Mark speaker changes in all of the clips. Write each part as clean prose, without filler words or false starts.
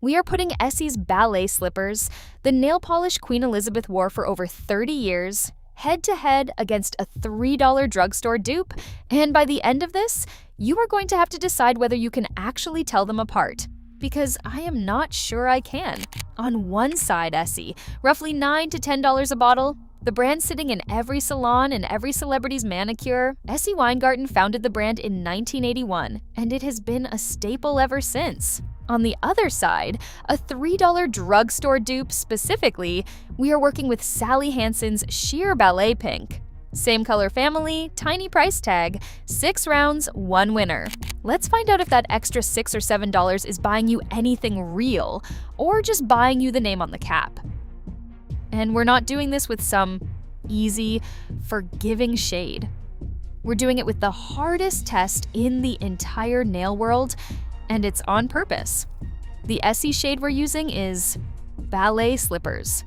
Speaker 1: We are putting Essie's Ballet Slippers, the nail polish Queen Elizabeth wore for over 30 years, head-to-head against a $3 drugstore dupe, and by the end of this, you are going to have to decide whether you can actually tell them apart. Because I am not sure I can. On one side, Essie, roughly $9 to $10 a bottle, the brand sitting in every salon and every celebrity's manicure. Essie Weingarten founded the brand in 1981, and it has been a staple ever since. On the other side, a $3 drugstore dupe specifically, we are working with Sally Hansen's Sheer Ballet Pink. Same color family, tiny price tag, 6 rounds, 1 winner. Let's find out if that extra $6 or $7 is buying you anything real, or just buying you the name on the cap. And we're not doing this with some easy, forgiving shade. We're doing it with the hardest test in the entire nail world, and it's on purpose. The Essie shade we're using is Ballet Slippers.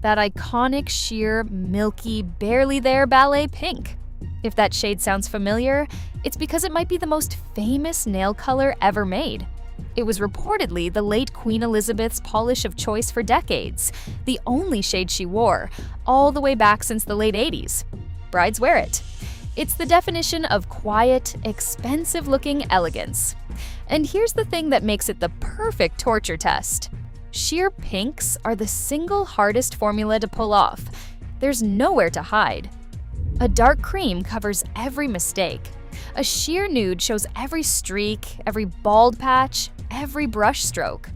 Speaker 1: That iconic, sheer, milky, barely there ballet pink. If that shade sounds familiar, it's because it might be the most famous nail color ever made. It was reportedly the late Queen Elizabeth's polish of choice for decades, the only shade she wore, all the way back since the late 80s. Brides wear it. It's the definition of quiet, expensive-looking elegance. And here's the thing that makes it the perfect torture test. Sheer pinks are the single hardest formula to pull off. There's nowhere to hide. A dark cream covers every mistake. A sheer nude shows every streak, every bald patch, every brush stroke.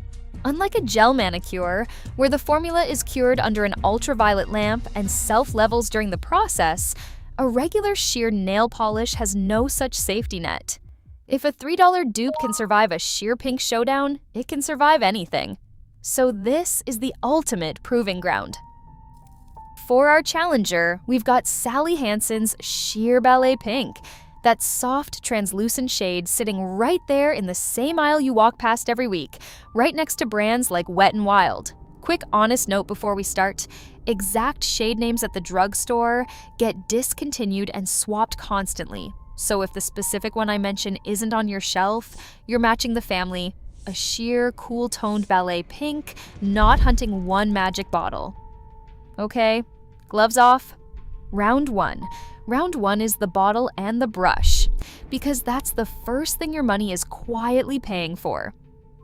Speaker 1: Unlike a gel manicure, where the formula is cured under an ultraviolet lamp and self-levels during the process, a regular sheer nail polish has no such safety net. If a $3 dupe can survive a sheer pink showdown, it can survive anything. So this is the ultimate proving ground. For our challenger, we've got Sally Hansen's Sheer Ballet Pink, that soft, translucent shade sitting right there in the same aisle you walk past every week, right next to brands like Wet n Wild. Quick honest note before we start, exact shade names at the drugstore get discontinued and swapped constantly. So if the specific one I mention isn't on your shelf, you're matching the family. A sheer, cool-toned ballet pink, not hunting one magic bottle. Okay, gloves off. Round 1. Round 1 is the bottle and the brush, because that's the first thing your money is quietly paying for.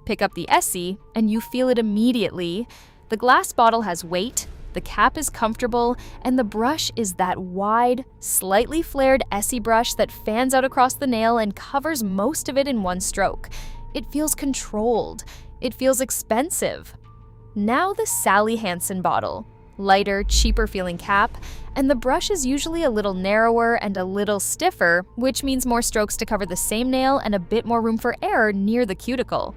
Speaker 1: Pick up the Essie, and you feel it immediately. The glass bottle has weight, the cap is comfortable, and the brush is that wide, slightly flared Essie brush that fans out across the nail and covers most of it in one stroke. It feels controlled. It feels expensive. Now the Sally Hansen bottle. Lighter, cheaper feeling cap, and the brush is usually a little narrower and a little stiffer, which means more strokes to cover the same nail and a bit more room for error near the cuticle.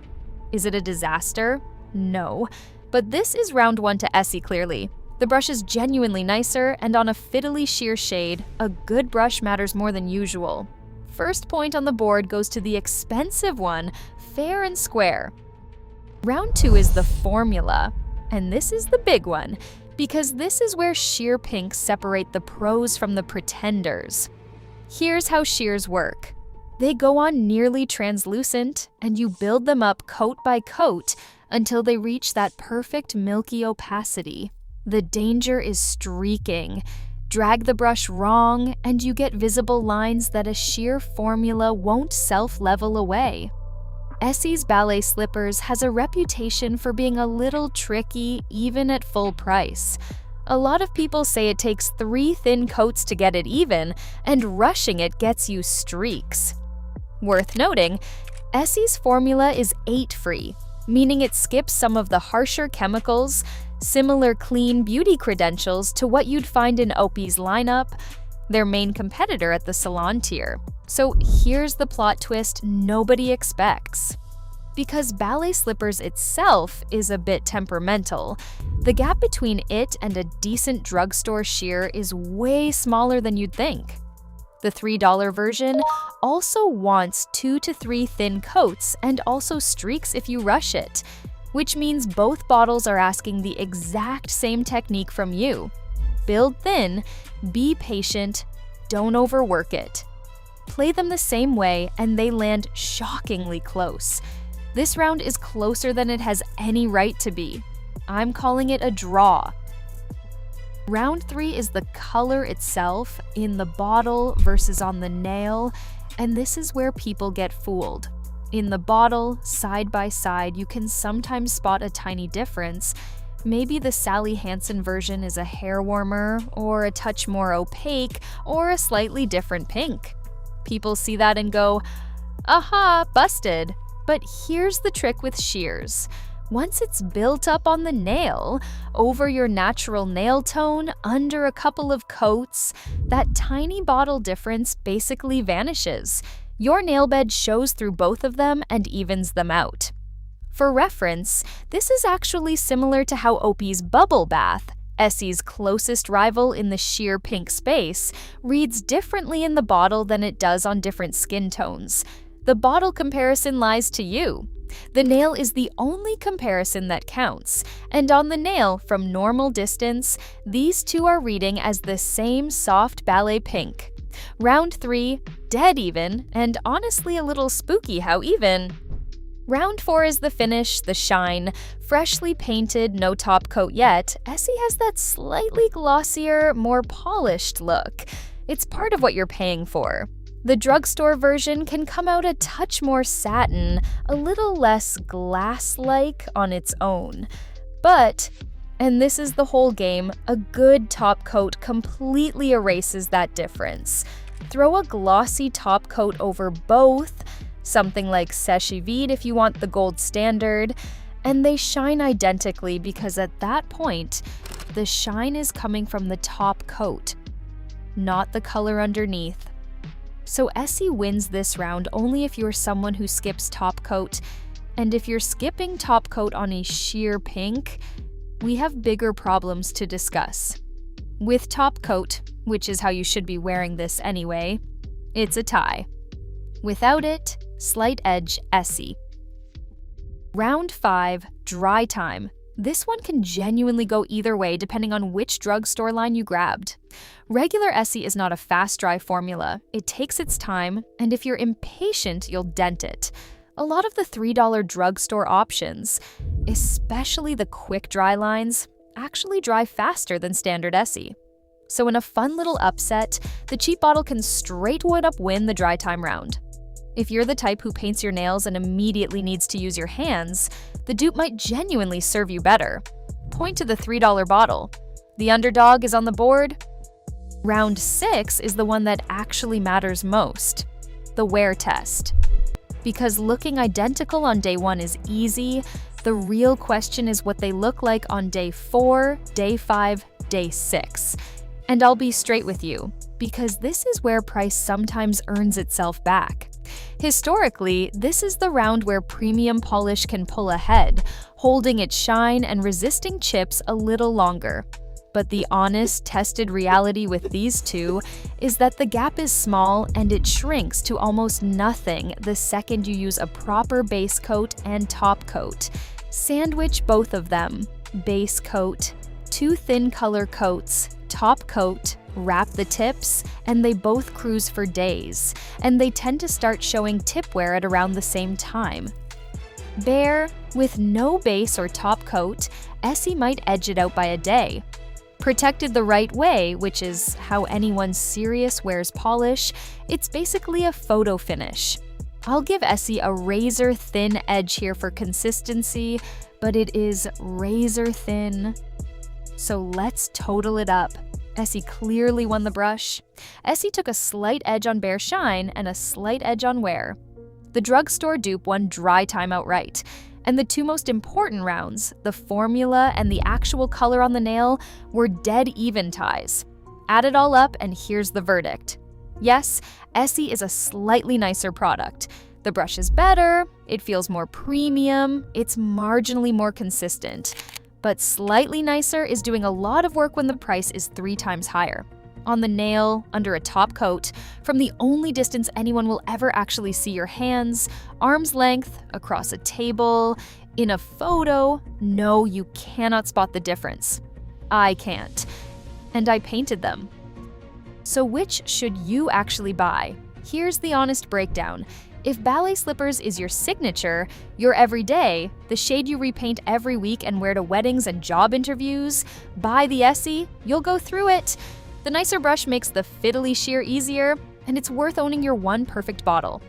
Speaker 1: Is it a disaster? No. But this is round 1 to Essie clearly. The brush is genuinely nicer, and on a fiddly sheer shade, a good brush matters more than usual. First point on the board goes to the expensive one, fair and square. Round 2 is the formula, and this is the big one, because this is where sheer pinks separate the pros from the pretenders. Here's how sheers work. They go on nearly translucent, and you build them up coat by coat until they reach that perfect milky opacity. The danger is streaking. Drag the brush wrong, and you get visible lines that a sheer formula won't self-level away. Essie's Ballet Slippers has a reputation for being a little tricky even at full price. A lot of people say it takes 3 thin coats to get it even, and rushing it gets you streaks. Worth noting, Essie's formula is 8-free, meaning it skips some of the harsher chemicals, similar clean beauty credentials to what you'd find in Opie's lineup, their main competitor at the salon tier. So here's the plot twist nobody expects. Because Ballet Slippers itself is a bit temperamental, the gap between it and a decent drugstore sheer is way smaller than you'd think. The $3 version also wants 2 to 3 thin coats and also streaks if you rush it, which means both bottles are asking the exact same technique from you. Build thin, be patient, don't overwork it. Play them the same way and they land shockingly close. This round is closer than it has any right to be. I'm calling it a draw. Round 3 is the color itself, in the bottle versus on the nail, and this is where people get fooled. In the bottle, side by side, you can sometimes spot a tiny difference. Maybe the Sally Hansen version is a hair warmer, or a touch more opaque, or a slightly different pink. People see that and go, aha, busted. But here's the trick with shears. Once it's built up on the nail, over your natural nail tone, under a couple of coats, that tiny bottle difference basically vanishes. Your nail bed shows through both of them and evens them out. For reference, this is actually similar to how Opie's Bubble Bath, Essie's closest rival in the sheer pink space, reads differently in the bottle than it does on different skin tones. The bottle comparison lies to you. The nail is the only comparison that counts, and on the nail, from normal distance, these two are reading as the same soft ballet pink. Round 3, dead even, and honestly a little spooky how even. Round 4 is the finish, the shine. Freshly painted, no top coat yet, Essie has that slightly glossier, more polished look. It's part of what you're paying for. The drugstore version can come out a touch more satin, a little less glass-like on its own. But, and this is the whole game, a good top coat completely erases that difference. Throw a glossy top coat over both, something like Sèche Vide if you want the gold standard, and they shine identically because at that point, the shine is coming from the top coat, not the color underneath. So Essie wins this round only if you're someone who skips top coat, and if you're skipping top coat on a sheer pink, we have bigger problems to discuss. With top coat, which is how you should be wearing this anyway, it's a tie. Without it, slight edge Essie. Round 5, dry time. This one can genuinely go either way depending on which drugstore line you grabbed. Regular Essie is not a fast dry formula. It takes its time, and if you're impatient, you'll dent it. A lot of the $3 drugstore options, especially the quick dry lines, actually dry faster than standard Essie. So in a fun little upset, the cheap bottle can straight wood up win the dry time round. If you're the type who paints your nails and immediately needs to use your hands, the dupe might genuinely serve you better. Point to the $3 bottle. The underdog is on the board. Round 6 is the one that actually matters most, the wear test. Because looking identical on day 1 is easy, the real question is what they look like on day 4, day 5, day 6. And I'll be straight with you, because this is where price sometimes earns itself back. Historically, this is the round where premium polish can pull ahead, holding its shine and resisting chips a little longer. But the honest, tested reality with these two is that the gap is small and it shrinks to almost nothing the second you use a proper base coat and top coat. Sandwich both of them. Base coat, 2 thin color coats, top coat, wrap the tips, and they both cruise for days, and they tend to start showing tip wear at around the same time. Bare, with no base or top coat, Essie might edge it out by a day. Protected the right way, which is how anyone serious wears polish, it's basically a photo finish. I'll give Essie a razor thin edge here for consistency, but it is razor thin. So let's total it up. Essie clearly won the brush. Essie took a slight edge on bare shine and a slight edge on wear. The drugstore dupe won dry time outright. And the 2 most important rounds, the formula and the actual color on the nail, were dead even ties. Add it all up and here's the verdict. Yes, Essie is a slightly nicer product. The brush is better, it feels more premium, it's marginally more consistent. But slightly nicer is doing a lot of work when the price is 3 times higher. On the nail, under a top coat, from the only distance anyone will ever actually see your hands, arm's length, across a table, in a photo, no, you cannot spot the difference. I can't. And I painted them. So which should you actually buy? Here's the honest breakdown. If Ballet Slippers is your signature, your everyday, the shade you repaint every week and wear to weddings and job interviews, buy the Essie, you'll go through it. The nicer brush makes the fiddly sheer easier, and it's worth owning your one perfect bottle.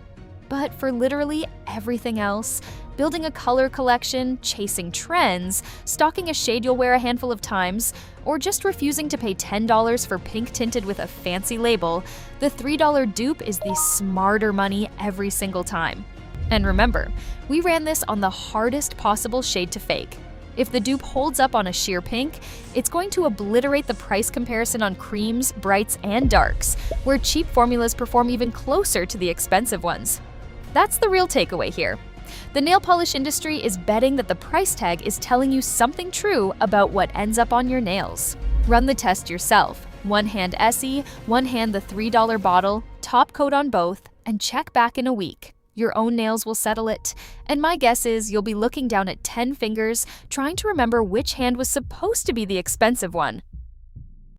Speaker 1: But for literally everything else, building a color collection, chasing trends, stocking a shade you'll wear a handful of times, or just refusing to pay $10 for pink tinted with a fancy label, the $3 dupe is the smarter money every single time. And remember, we ran this on the hardest possible shade to fake. If the dupe holds up on a sheer pink, it's going to obliterate the price comparison on creams, brights, and darks, where cheap formulas perform even closer to the expensive ones. That's the real takeaway here. The nail polish industry is betting that the price tag is telling you something true about what ends up on your nails. Run the test yourself. One hand Essie, one hand the $3 bottle, top coat on both, and check back in a week. Your own nails will settle it. And my guess is you'll be looking down at 10 fingers, trying to remember which hand was supposed to be the expensive one.